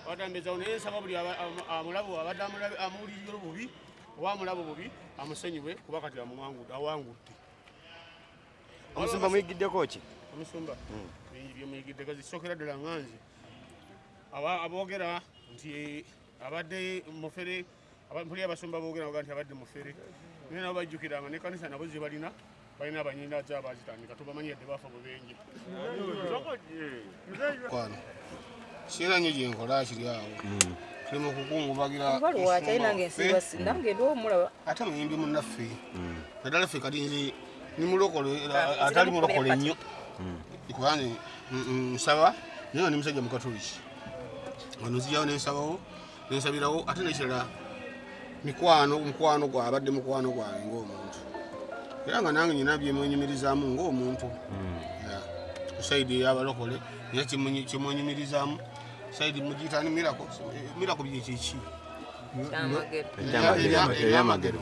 Watambeza ne sababu ya amulabu abadde amuliro bubi wa mulabo bubi amusenyiwe kuba kati awangudde. Omusumba muyigiddeko ki? Omusumba bye muyigiddeko zisokera ddala nganzi. Aboogera nti abadde mufere abali abasumba boogera nti abadde mufere. Naye nabo bajjukiranga ne kanisa nabo balina abanyina z'abazitandika tubamanyi yadde bafa bubenje. Kwano sira nyo jenkola kiri awo. Tulimo kukungubagira. Waliwo China ngesiba sinange ndo mulaba. Ate muyimbi munnaffe. Nadala ffe kati nzi ni mulokole atali mulokole nnyo. Ikubane nsaba naye ni musajja mukatoliki. Wano ziyawo n'ensabawo n'ensabirawo ate n'ekirala mukwano gwa abadde mukwano gwange ng'omuntu. Era nga nange nyina byemwenyumirizaamu ng'omuntu. Saidi y'abalokole era kimwenyumirizaamu. Saidi mugiyita ni mirako byekiki. Ebyamagero.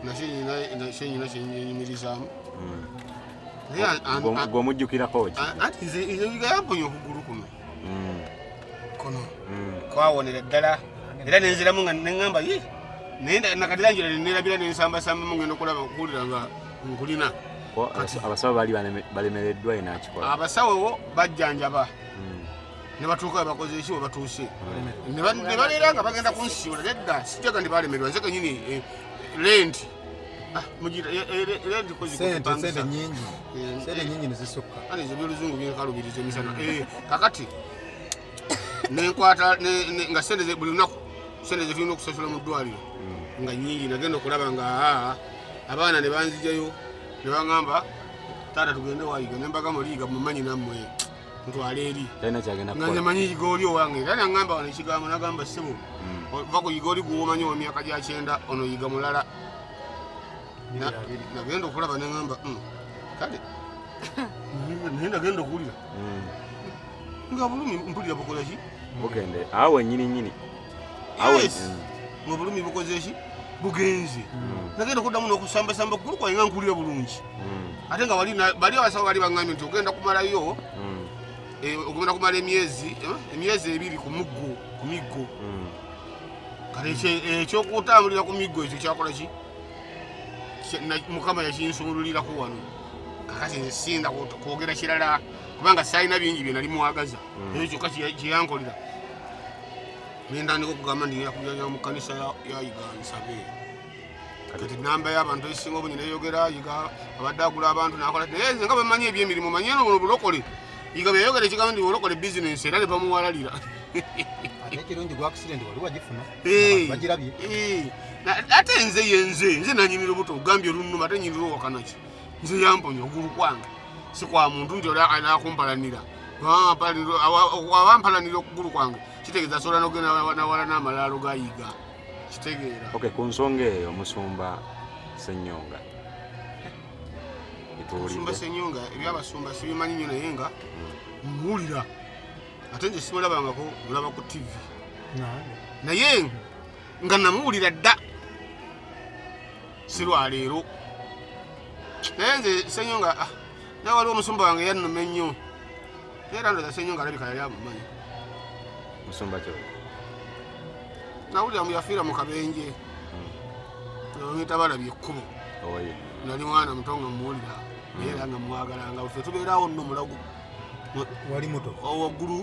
Nashenyina kyenyumirizaamu. Gw'omujjukirako ki? Ati nze Yiga yamponya okugulu kuno. Kwawonera ddala era nenziramu nga neŋŋamba ye naye nakatiranjira nerabira nensambasamba mugenda okulaba okuwulira nga nkulina. Abasawo baali balemereddwa enakikola. Abasawo bajjanjaba ne batuuka bakoze ekibo batuuse ne baleera nga bagenda kunsiibula nedda sijaga ndi balemererwa nze kenyini lendi sente nyingi nezisukka ani ze byoluzungu byekalubiriza emisana kakati nenkwata nga sente buli lunaku sente ze tulina okusasula mu ddwaliro nga nyingi nagenda okulaba nga abaana ne banzijayo ne baŋŋamba taata tugende wayiga ne mbaga muliyiga mumanyi nammwe ntwale eri nga nzemanyi yiga oli owange era naŋŋamba wano ekigambo nagamba ssebo ova ku yiga oli guwomanyi wa myaka gya 9 ono yiga mulala nagenda okulaba neŋŋamba kale naye nagenda okuwulira nga bulumi mpulira bukola ki bugende awe nyini nga bulumi bukoze ki bugenze nagenda okuddamu n'okusambasamba okugulu kwange nga nkulira bulungi ate nga bali abasawo bali baŋŋambye nti ogenda kumalayo ogenda kumala emyezi 2 ku miggo kale ekyokutambulira ku miggo ekyo kyakola ki Mukama yakinsumululirako wano kakati nsinda kwogera kirala kubanga saalina bingi bye nali muwagaza ekyo kyokka kyeyankolera nendandika okugamba ndi yakuyanya mu kanisa ya Uganda nsabe kati namba y'abantu esinga obungi neyogera Yiga abadde agula abantu nakola naye nze nga bwemanyi ebyemirimu manyi eno buno bulokole Yiga byeyogera ekigambo ndi bulokole bizinensi era ne bamuwalalira ekirungi gwa accident wali wagifuna bagirabye ate nze nanyinira obuto ogambye olunuma ate nyinira owakanaki nze yamponya ogulu kwange si kwa muntu nti oli anakumpalanira awampalanira okugulu kwange kitegeeza sobola nogenda nawala n'amalaalo ga Yiga kitegeera. Ku nsonga eyo omusumba Senyonga omusumba Senyonga ebyabasumba sibimanyi nnyo naye nga muwulira ate nze simulabangako mulaba ku TV naye nga namuwulira dda si lwaleero naye nze Senyonga naye waliwo omusumba wange yannuma ennyo era ndoza Senyonga alabika yali amumanyi musumba kyo nawulira muyafiira mu kabenje ngita balabye ekkubo nali mwana muto nga muwulira naye era nga mwagalanga ffe tubeerawo nno mulago wali muto waggulu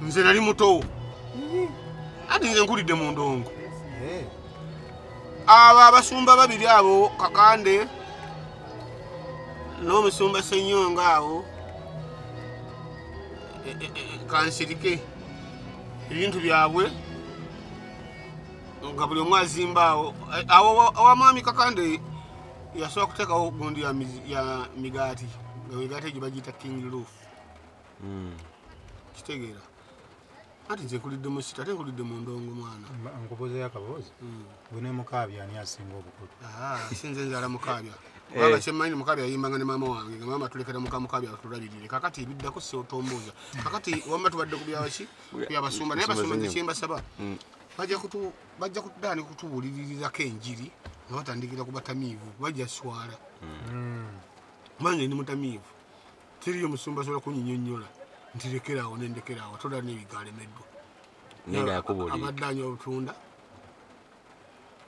nze nali muto ati nze nkulidde mu ndongo abo abasumba babiri abo Kakande n'omusumba Senyonga awo kansirike ebintu byabwe nga buli omu azimba awo awamwami Kakande yasobola kuteekawo gundi ya migaati nga migaati egyo bagiyita King Roof kitegeera ati nze nkulidde mu sita ate nkulidde mu ndongo mwana nkubuuzeyo akaboozi gwe ne Mukaabya ani asinga obukulu sinze nzaala Mukaabya kubanga kyemmanyi Mukaabya yayimbanga ne maama wange nga maama tulekera Mukaabya tulabirire kakati ebiddako seotombuuza kakati wamba tubadde ku byawaki byabasumba naye basumba nze kyembasaba bajja kudaani kutubuulirirako enjiri nga batandikira ku batamiivu bajja swala Bangi ni mutamiivu. Tiriyo musumba sola kunyinyonyola. Ntirekerawo nendekerawo tola n'ebigalemeddwa. Nenga yakubuli. Abaddanyo obutunda.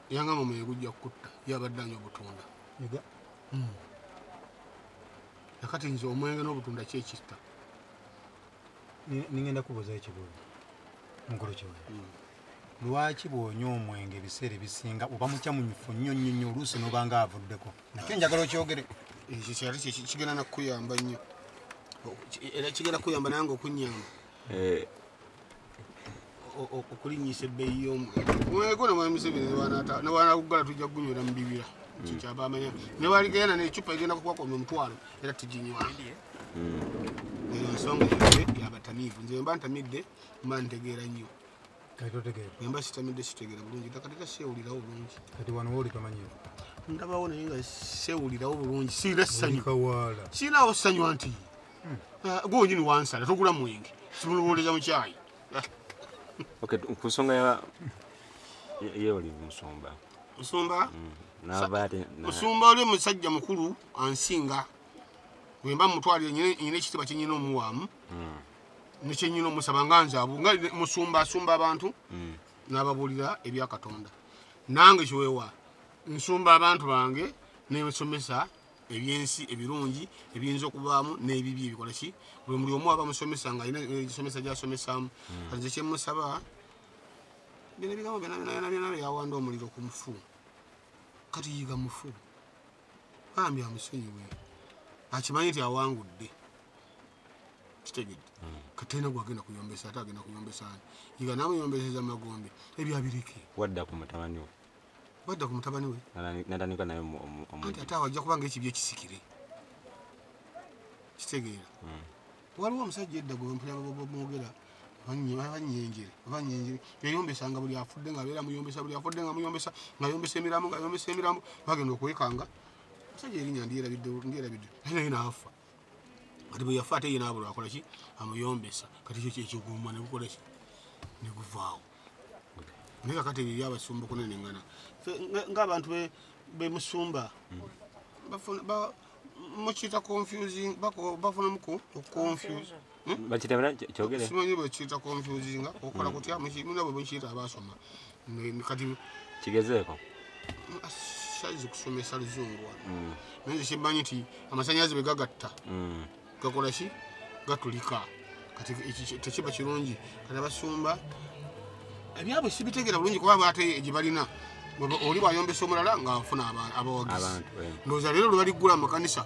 Yanga mama yegujja kutta. Yabaddanyo obutunda. Yiga. Yakati nze omwenge n'obutunda kyekista. Ningenda kubuuza ekibuuzo. Mukulu kiwe. Lwaki bw'onywa omwenge ebiseera ebisinga oba mukyamunyufu nnyo oluusi n'obanga avuddeko? Nakyo njagala okyogere. Ekyo kyali kigenda nakuyamba nnyo. Era kigenda kuyamba nange okunyamba. Okulinnyisa ebbeeyi y'omwenge namwemisebire newanagugala tujja kugunywera mu bibira. Kikyaba amanya. Ne waligenda n'ecupa egenda kukwakoma omutwalo era tuginywa. Ensonga yabatamiivu. Nze mba ntamidde mba ntegeera nnyo. Kati otegeera. Mba sitamidde sitegeera bulungi. Kati tasewulirawo bulungi. Kati wano wooli tomanyiwo. Ndabawo naye nga sewulirawo bulungi. Sirina ssanyu. Kawaala. Sirinawo ssanyu anti. Gwonyini wansala togula mwenge. Simulowoleza mu kyayi. Okay, ku nsonga ya oli musumba. Musumba? N'abaate. Musumba oli musajja mukulu ansinga. Wemba mutwali nyine ekitiba kyenyina omuwaamu. Nekyenyina omusaba nga nzaabu nga musumba asumba abantu n'ababuulira ebya Katonda. Nange Kiwewa nsumba abantu bange n'ebasomesa ebyensi ebirungi ebiyinza okubaamu n'ebibi ebikola ki buli omu aba musomesa nga alina ekisomesa gy'asomesaamu. Kati kyemusaba bino ebigambo byonna yawanda omuliro ku mufu. Kati yiga mufu bambi amusonyiwe akimanyi nti awangudde kitegedde. Kati ayina gwagenda kuyombesa ate agenda kuyombesa ani. Yiga namuyombeseza magombe ebyabireke Wadda ku mutabani we. Wadda ku mutabani we Natandika naye anti ate awajja kubanga ekibyo ekisikire kitegeera. Waliwo omusajja edda gwe mwogera abanyenjere yayombesanga buli afudde ng'abeera muyombesa buli afudde nga muyombesa ng'ayombesa emirambo bagenda okwekanga. Omusajja erinnya ndyerabidde naye naafa. Kati bwe yafa ate ye n'abulwa akola ki amuyombesa. Kati ekyo kyekiguma ne gukola ki ne guvaawo. Naye kakati ebyo byabasumba kunenengana ng'abantu bemusumba mukiyita confusing bafunamuko okonfuse bakitebera kyogere simanyi bakiyita confusing okola kutya muna bwe mukiyita abasoma kati kigezeeko saizi kusomesa luzungu naye kyemmanyi nti amasannyalaze bwe gagatta gakola ki gatulika. Kati tekiba kirungi. Kati abasumba ebyabwe sibitegeera bulungi kuba ate gye balina oli bwayombesa omulala ng'afuna abawagizi. Ndowooza leero lwe baliggula mu makanisa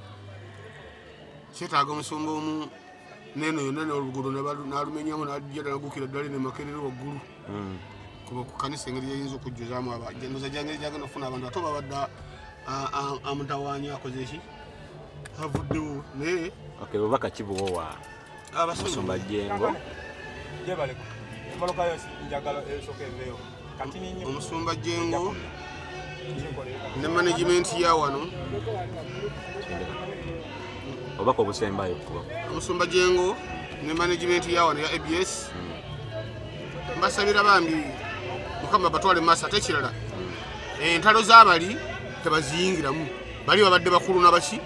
kyetaaga omusumba omu neno yonna n'oluguudo n'alumenyamu n'ajja n'agukira ddala ne makerere waggulu kuba ku kanisa engeri yayinza okujjuzaamu ndowooza gyangeri gyagenda okufuna abantu ate babadde amutawaanya akoze eki avuddewo naye obubaka kibuwowa Musumba Jengo Omusumba Jengo ne management ya wano obako obusembayo Omusumba Jengo ne management ya wano ya ABS mbasabira bambi mukama batwale masa tekirala entalo z'abali tebaziyingiramu bali babadde bakulu n'abaki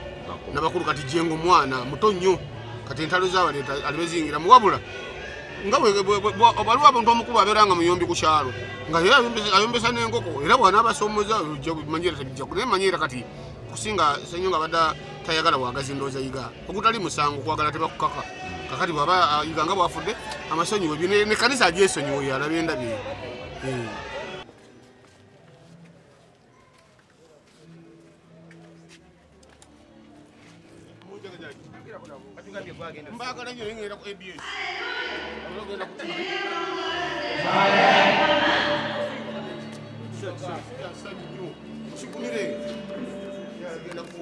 n'abakulu. Kati Jengo mwana muto nnyo kati entalo z'abali alibeziyingiramu wabula nga bwaliwo abantu omukulu abeera nga muyombi ku kyalo nga ayombesa n'enkoko era bw'anaabasomoza manyera tebijjaku naye manyera kati kusinga Senyonga abadde tayagala bwagazi ndowooza Yiga ogutali musango kwagala tebakukaka kakati bw'aba Yiga nga bwafudde amasonyiwe ne kanisa agyesonyiwe yalaba endabye. Mbagala nnyo ngenda ku ABS ologenda ku Sikumire yagenda ku